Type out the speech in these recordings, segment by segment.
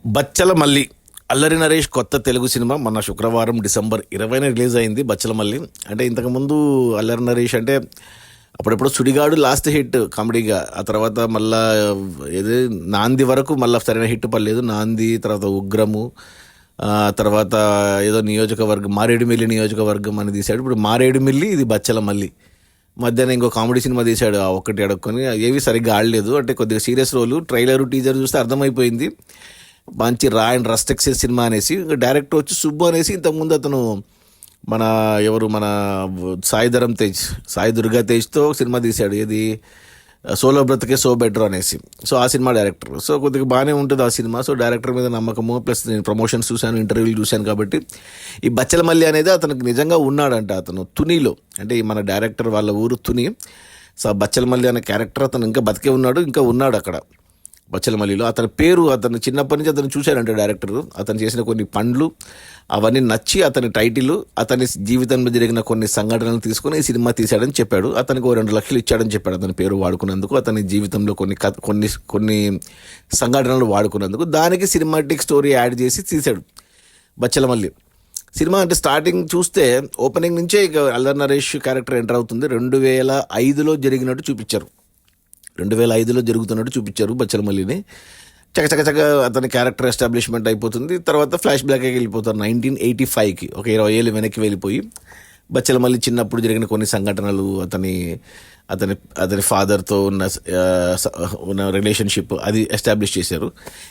బచ్చల మల్లి అల్లరి నరేష్ కొత్త తెలుగు సినిమా మొన్న శుక్రవారం డిసెంబర్ 20న రిలీజ్ అయింది. బచ్చల మల్లి అంటే ఇంతకుముందు అల్లరి నరేష్ అంటే అప్పుడెప్పుడు సుడిగాడు లాస్ట్ హిట్ కామెడీగా, ఆ తర్వాత మళ్ళా ఏది నాంది వరకు మళ్ళీ సరైన హిట్ పడలేదు. నాంది తర్వాత ఉగ్రము, తర్వాత ఏదో నియోజకవర్గం మారేడుమిల్లి నియోజకవర్గం అని తీశాడు. ఇప్పుడు మారేడుమిల్లి, ఇది బచ్చల మల్లి. మధ్యాహ్నం ఇంకో కామెడీ సినిమా తీశాడు, ఆ ఒక్కటి అడుక్కొని ఏవి సరిగ్గా ఆడలేదు. అంటే కొద్దిగా సీరియస్ రోలు. ట్రైలర్ టీజర్ చూస్తే అర్థమైపోయింది మంచి రా అండ్ రస్టెక్సెస్ సినిమా అనేసి. ఇంకా డైరెక్టర్ వచ్చి సుబ్బు అనేసి, ఇంతకుముందు అతను మన సాయి ధరమ్ తేజ్, సాయి దుర్గా తేజ్తో సినిమా తీశాడు, ఏది సోలో బ్రతకే సో బెటర్ అనేసి. సో ఆ సినిమా డైరెక్టర్. సో కొద్దిగా బాగానే ఉంటుంది ఆ సినిమా. సో డైరెక్టర్ మీద నమ్మకము, ప్లస్ నేను ప్రమోషన్స్ చూశాను, ఇంటర్వ్యూలు చూశాను కాబట్టి ఈ బచ్చల మల్లి అనేది అతనికి నిజంగా ఉన్నాడంట. అతను తునిలో, అంటే మన డైరెక్టర్ వాళ్ళ ఊరు తుని. సో బచ్చల మల్లి అనే క్యారెక్టర్ అతను ఇంకా బతికే ఉన్నాడు, ఇంకా ఉన్నాడు అక్కడ బచ్చల మల్లిలో. అతని పేరు, అతను చిన్నప్పటి నుంచి అతను చూశాడంటే డైరెక్టర్, అతను చేసిన కొన్ని పనులు అవన్నీ నచ్చి అతని టైటిల్, అతని జీవితంలో జరిగిన కొన్ని సంఘటనలు తీసుకుని ఈ సినిమా తీశాడని చెప్పాడు. అతనికి 2 లక్షలు ఇచ్చాడని చెప్పాడు అతని పేరు వాడుకున్నందుకు, అతని జీవితంలో కొన్ని సంఘటనలు వాడుకున్నందుకు. దానికి సినిమాటిక్ స్టోరీ యాడ్ చేసి తీశాడు బచ్చల మల్లి సినిమా. అంటే స్టార్టింగ్ చూస్తే ఓపెనింగ్ నుంచే ఇక అల్లరి నరేష్ క్యారెక్టర్ ఎంటర్ అవుతుంది. 2005లో జరిగినట్టు చూపించారు, 2005లో జరుగుతున్నట్టు చూపించారు బచ్చల మల్లిని. చకచక అతని క్యారెక్టర్ ఎస్టాబ్లిష్మెంట్ అయిపోతుంది. తర్వాత ఫ్లాష్ బ్యాక్కి వెళ్ళిపోతారు 1985కి, ఒక 20 ఏళ్ళు వెనక్కి వెళ్ళిపోయి బచ్చల మల్లి చిన్నప్పుడు జరిగిన కొన్ని సంఘటనలు, అతని ఫాదర్తో ఉన్న రిలేషన్షిప్ అది ఎస్టాబ్లిష్ చేశారు.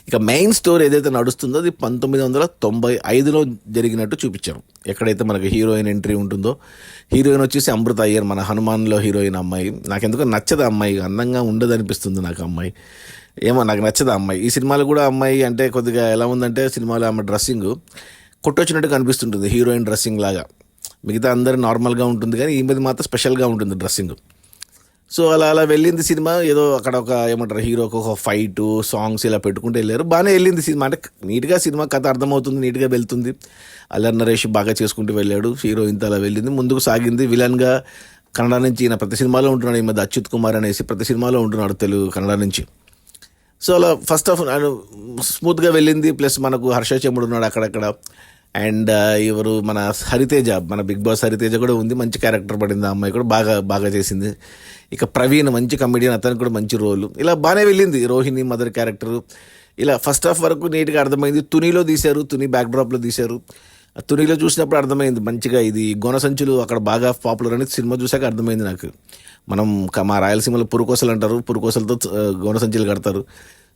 ఇక మెయిన్ స్టోరీ ఏదైతే నడుస్తుందో అది 1995లో జరిగినట్టు చూపించారు. ఎక్కడైతే మనకి హీరోయిన్ ఎంట్రీ ఉంటుందో, హీరోయిన్ వచ్చేసి అమృత అయ్యర్, మన హనుమాన్లో హీరోయిన్ అమ్మాయి. నాకెందుకో నచ్చదు అమ్మాయి, అందంగా ఉండదు అనిపిస్తుంది నాకు అమ్మాయి, ఏమో నాకు నచ్చదు అమ్మాయి. ఈ సినిమాలో కూడా అమ్మాయి అంటే కొద్దిగా ఎలా ఉందంటే, సినిమాలో ఆమె డ్రెస్సింగ్ కొట్టొచ్చినట్టుగా అనిపిస్తుంటుంది, హీరోయిన్ డ్రెస్సింగ్ లాగా. మిగతా అందరూ నార్మల్గా ఉంటుంది కానీ ఈమెది మాత్రం స్పెషల్గా ఉంటుంది డ్రెస్సింగ్. సో అలా వెళ్ళింది సినిమా. ఏదో అక్కడ హీరోకి ఒక ఫైటు, సాంగ్స్ ఇలా పెట్టుకుంటూ వెళ్ళారు, బాగానే వెళ్ళింది సినిమా. అంటే నీట్గా సినిమా కథ అర్థమవుతుంది, నీట్గా వెళ్తుంది. అల్లరి నరేష్ బాగా చేసుకుంటూ వెళ్ళాడు, హీరోయిన్తో అలా వెళ్ళింది, ముందుకు సాగింది. విలన్గా కన్నడ నుంచి ఈయన ప్రతి సినిమాలో ఉంటున్నాడు, ఈ మధ్య అచ్యుత్ కుమార్ అనేసి ప్రతి సినిమాలో ఉంటున్నాడు తెలుగు కన్నడ నుంచి. సో అలా ఫస్ట్ ఆఫ్ స్మూత్గా వెళ్ళింది. ప్లస్ మనకు హర్ష చెమ్ముడు ఉన్నాడు అక్కడక్కడ, అండ్ మన హరితేజ, మన బిగ్ బాస్ హరితేజ కూడా ఉంది, మంచి క్యారెక్టర్ పడింది, ఆ అమ్మాయి కూడా బాగా చేసింది. ఇక ప్రవీణ్ మంచి కమెడియన్, అతనికి కూడా మంచి రోలు. ఇలా బాగానే వెళ్ళింది. రోహిణి మదర్ క్యారెక్టర్ ఇలా ఫస్ట్ హాఫ్ వరకు నీట్గా అర్థమైంది. తునిలో తీశారు, తుని బ్యాక్డ్రాప్లో తీశారు. తునిలో చూసినప్పుడు అర్థమైంది మంచిగా, ఇది గొనసంచులు అక్కడ బాగా పాపులర్ అనేది సినిమా చూసాక అర్థమైంది నాకు. మా రాయలసీమలో పురుకోసలు అంటారు, పురుకోసలతో గొనసంచులు కడతారు.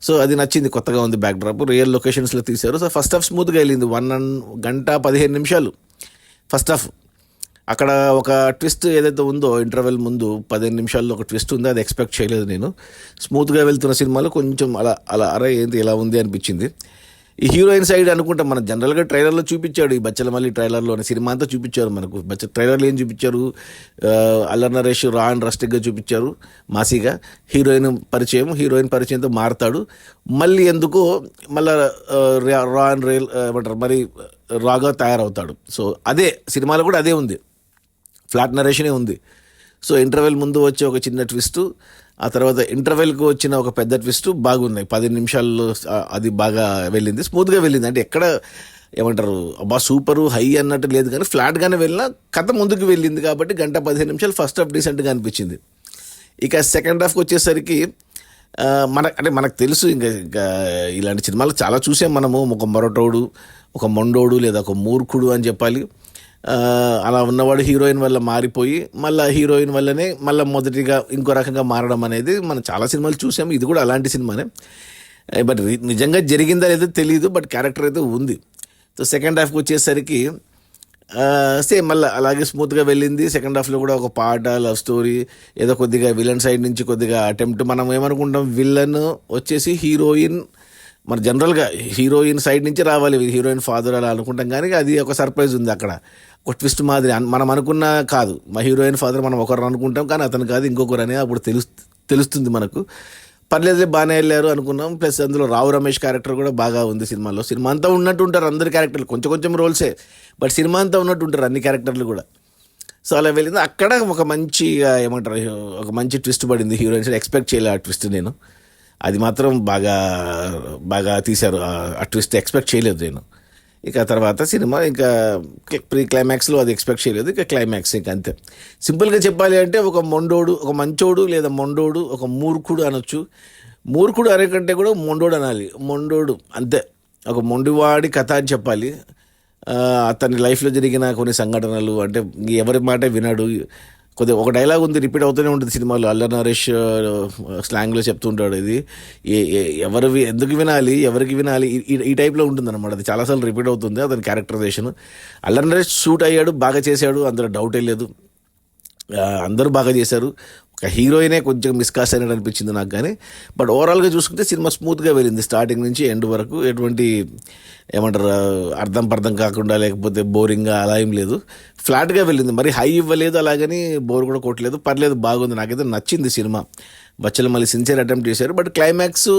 సో అది నచ్చింది, కొత్తగా ఉంది బ్యాక్డ్రాప్, రియల్ లొకేషన్స్లో తీశారు. సో ఫస్ట్ హాఫ్ స్మూత్గా వెళ్ళింది. 1 గంట 15 నిమిషాలు ఫస్ట్ హాఫ్. అక్కడ ఒక ట్విస్ట్ ఏదైతే ఉందో, ఇంటర్వెల్ ముందు 15 నిమిషాల్లో ఒక ట్విస్ట్ ఉంది, అది ఎక్స్పెక్ట్ చేయలేదు నేను. స్మూత్గా వెళ్తున్న సినిమాలో కొంచెం అలా అరే ఏంటి ఇలా ఉంది అనిపించింది. ఈ హీరోయిన్ సైడ్ అనుకుంటా, మన జనరల్గా ట్రైలర్లో చూపించాడు, ఈ బచ్చల మల్లి ట్రైలర్లోనే సినిమా అంతా చూపించారు మనకు. ట్రైలర్లో ఏం చూపించారు, అల్లరి నరేష్ రా అండ్ రస్టిక్గా చూపించారు, మాసీగా. హీరోయిన్ పరిచయంతో మారుతాడు, మళ్ళీ ఎందుకో మళ్ళీ రా అండ్ రేల్ ఏమంటారు మరి రాగా తయారవుతాడు. సో అదే సినిమాలో కూడా అదే ఉంది, ఫ్లాట్ నరేషనే ఉంది. సో ఇంటర్వెల్ ముందు వచ్చే ఒక చిన్న ట్విస్టు, ఆ తర్వాత ఇంటర్వెల్కి వచ్చిన ఒక పెద్ద ట్విస్ట్ బాగున్నాయి. 10 నిమిషాల్లో అది బాగా వెళ్ళింది, స్మూత్గా వెళ్ళింది. అంటే ఎక్కడ ఏమంటారు అబ్బా సూపరు హై అన్నట్టు లేదు, కానీ ఫ్లాట్గానే వెళ్ళినా కథ ముందుకు వెళ్ళింది. కాబట్టి 1 గంట 15 నిమిషాలు ఫస్ట్ హాఫ్ డీసెంట్గా అనిపించింది. ఇక సెకండ్ హాఫ్కి వచ్చేసరికి మనకు తెలుసు, ఇంకా ఇలాంటి సినిమాలు చాలా చూసాం మనము. ఒక మొరటోడు, ఒక మొండోడు, లేదా ఒక మూర్ఖుడు అని చెప్పాలి. అలా ఉన్నవాడు హీరోయిన్ వల్ల మారిపోయి మళ్ళీ హీరోయిన్ వల్లనే మళ్ళీ మొదటిగా ఇంకో రకంగా మారడం అనేది మనం చాలా సినిమాలు చూసాము. ఇది కూడా అలాంటి సినిమానే. బట్ నిజంగా జరిగిందా లేదో తెలియదు, బట్ క్యారెక్టర్ అయితే ఉంది. సో సెకండ్ హాఫ్కి వచ్చేసరికి సేమ్ మళ్ళీ అలాగే స్మూత్గా వెళ్ళింది. సెకండ్ హాఫ్లో కూడా ఒక పాట, లవ్ స్టోరీ, ఏదో కొద్దిగా విలన్ సైడ్ నుంచి కొద్దిగా అటెంప్ట్. మనం ఏమనుకుంటాం, విలన్ వచ్చేసి హీరోయిన్, మన జనరల్గా హీరోయిన్ సైడ్ నుంచి రావాలి, హీరోయిన్ ఫాదర్ అలా అనుకుంటాం. కానీ అది ఒక సర్ప్రైజ్ ఉంది అక్కడ, ఒక ట్విస్ట్ మాదిరి. మనం అనుకున్న కాదు, మా హీరోయిన్ ఫాదర్ మనం ఒకరు అనుకుంటాం, కానీ అతను కాదు ఇంకొకరు అనేది అప్పుడు తెలుస్తుంది మనకు. పర్లేదు బాగానే వెళ్ళారు అనుకున్నాం. ప్లస్ అందులో రావు రమేష్ క్యారెక్టర్ కూడా బాగా ఉంది సినిమాలో. సినిమా అంతా ఉన్నట్టు ఉంటారు అందరి క్యారెక్టర్లు, కొంచెం రోల్సే, బట్ సినిమా అంతా ఉన్నట్టు ఉంటారు అన్ని క్యారెక్టర్లు కూడా. సో అలా వెళ్ళింది. అక్కడ ఒక మంచి ఏమంటారు, ఒక మంచి ట్విస్ట్ పడింది హీరోయిన్ సైడ్. ఎక్స్పెక్ట్ చేయలే ఆ ట్విస్ట్ నేను. అది మాత్రం బాగా బాగా తీశారు. ఆ ట్విస్ట్ ఎక్స్పెక్ట్ చేయలేదు నేను. ఇక తర్వాత సినిమా ఇంకా ప్రీ క్లైమాక్స్లో అది ఎక్స్పెక్ట్ చేయలేదు. ఇక క్లైమాక్స్ ఇంకా అంతే. సింపుల్గా చెప్పాలి అంటే ఒక మొండోడు, ఒక మంచోడు లేదా మొండోడు, ఒక మూర్ఖుడు అనొచ్చు. మూర్ఖుడు అనే కంటే కూడా మొండోడు అనాలి. మొండోడు అంతే, ఒక మొండివాడి కథ అని చెప్పాలి. అతని లైఫ్లో జరిగిన కొన్ని సంఘటనలు, అంటే ఎవరి మాట వినడు. కొద్దిగా ఒక డైలాగ్ ఉంది, రిపీట్ అవుతూనే ఉంటుంది సినిమాలో. అల్లరి నరేష్ స్లాంగ్లో చెప్తుంటాడు ఇది. ఎందుకు వినాలి, ఎవరికి వినాలి, ఈ టైప్లో ఉంటుంది అనమాట. అది చాలాసార్లు రిపీట్ అవుతుంది అతని క్యారెక్టరైజేషన్. అల్లరి నరేష్ షూట్ అయ్యాడు, బాగా చేశాడు, అందులో డౌటే లేదు. అందరూ బాగా చేశారు. ఒక హీరోయినే కొంచెం మిస్కాస్ట్ అయినట్టు అనిపించింది నాకు. కానీ బట్ ఓవరాల్గా చూసుకుంటే సినిమా స్మూత్గా వెళ్ళింది స్టార్టింగ్ నుంచి ఎండ్ వరకు. ఎటువంటి ఏమంటారు అర్థం కాకుండా లేకపోతే బోరింగ్గా అలా ఏం లేదు. ఫ్లాట్గా వెళ్ళింది, మరి హై ఇవ్వలేదు, అలాగని బోర్ కూడా కొట్టలేదు. పర్లేదు, బాగుంది, నాకైతే నచ్చింది సినిమా. బచ్చలు మళ్ళీ సిన్సియర్ అటెంప్ట్ చేశారు. బట్ క్లైమాక్స్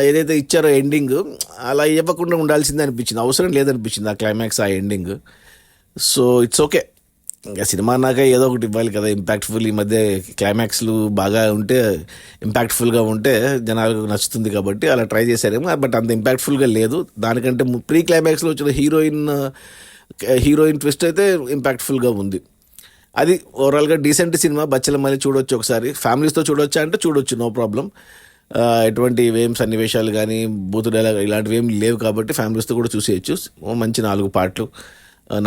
ఏదైతే ఇచ్చారో ఎండింగ్, అలా ఇవ్వకుండా ఉండాల్సిందే అనిపించింది. అవసరం లేదనిపించింది ఆ క్లైమాక్స్, ఆ ఎండింగ్. So it's okay. ఇంకా సినిమా అన్నాక ఏదో ఒకటి ఇవ్వాలి కదా ఇంపాక్ట్ఫుల్. ఈ మధ్య క్లైమాక్స్లు బాగా ఉంటే, ఇంపాక్ట్ఫుల్గా ఉంటే జనాలకు నచ్చుతుంది కాబట్టి అలా ట్రై చేశారేమో. బట్ అంత ఇంపాక్ట్ఫుల్గా లేదు. దానికంటే ప్రీ క్లైమాక్స్లో వచ్చిన హీరోయిన్ ట్విస్ట్ అయితే ఇంపాక్ట్ఫుల్గా ఉంది. అది ఓవరాల్గా డీసెంట్ సినిమా. బచ్చల మళ్ళీ చూడొచ్చు ఒకసారి. ఫ్యామిలీస్తో చూడొచ్చా అంటే చూడొచ్చు, నో ప్రాబ్లం. ఎటువంటి ఏం సన్నివేశాలు కానీ బూతు డైలాగ్ ఇలాంటివి ఏం లేవు కాబట్టి ఫ్యామిలీస్తో కూడా చూసేయచ్చు. మంచి 4 పాటలు,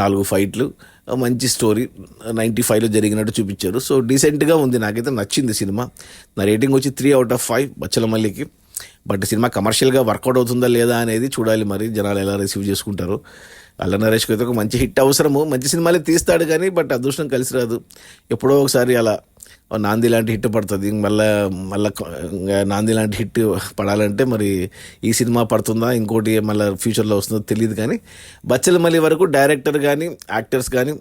4 ఫైట్లు, మంచి స్టోరీ, 95లో జరిగినట్టు చూపించారు. సో డీసెంట్గా ఉంది, నాకైతే నచ్చింది సినిమా. నా రేటింగ్ వచ్చి 3/5 బచ్చల మల్లికి. బట్ సినిమా కమర్షియల్గా వర్కౌట్ అవుతుందా లేదా అనేది చూడాలి, మరి జనాలు ఎలా రిసీవ్ చేసుకుంటారు. అల్లరి నరేష్కి అయితే ఒక మంచి హిట్ అవసరము. మంచి సినిమాలే తీస్తాడు కానీ బట్ అదృష్టం కలిసి రాదు. ఎప్పుడో ఒకసారి అలా నాంది లాంటి హిట్ పడుతుంది. మళ్ళీ నాంది లాంటి హిట్ పడాలంటే మరి ఈ సినిమా పడుతుందా, ఇంకోటి మళ్ళీ ఫ్యూచర్లో వస్తుందో తెలియదు. కానీ బచ్చల మల్లి వరకు డైరెక్టర్ కానీ యాక్టర్స్ కానీ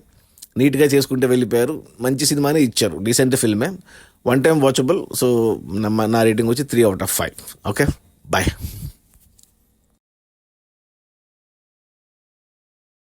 నీట్గా చేసుకుంటే వెళ్ళిపోయారు. మంచి సినిమానే ఇచ్చారు, డీసెంట్ ఫిల్మే, వన్ టైం వాచబుల్. సో నా రేటింగ్ వచ్చి 3/5. Okay, bye.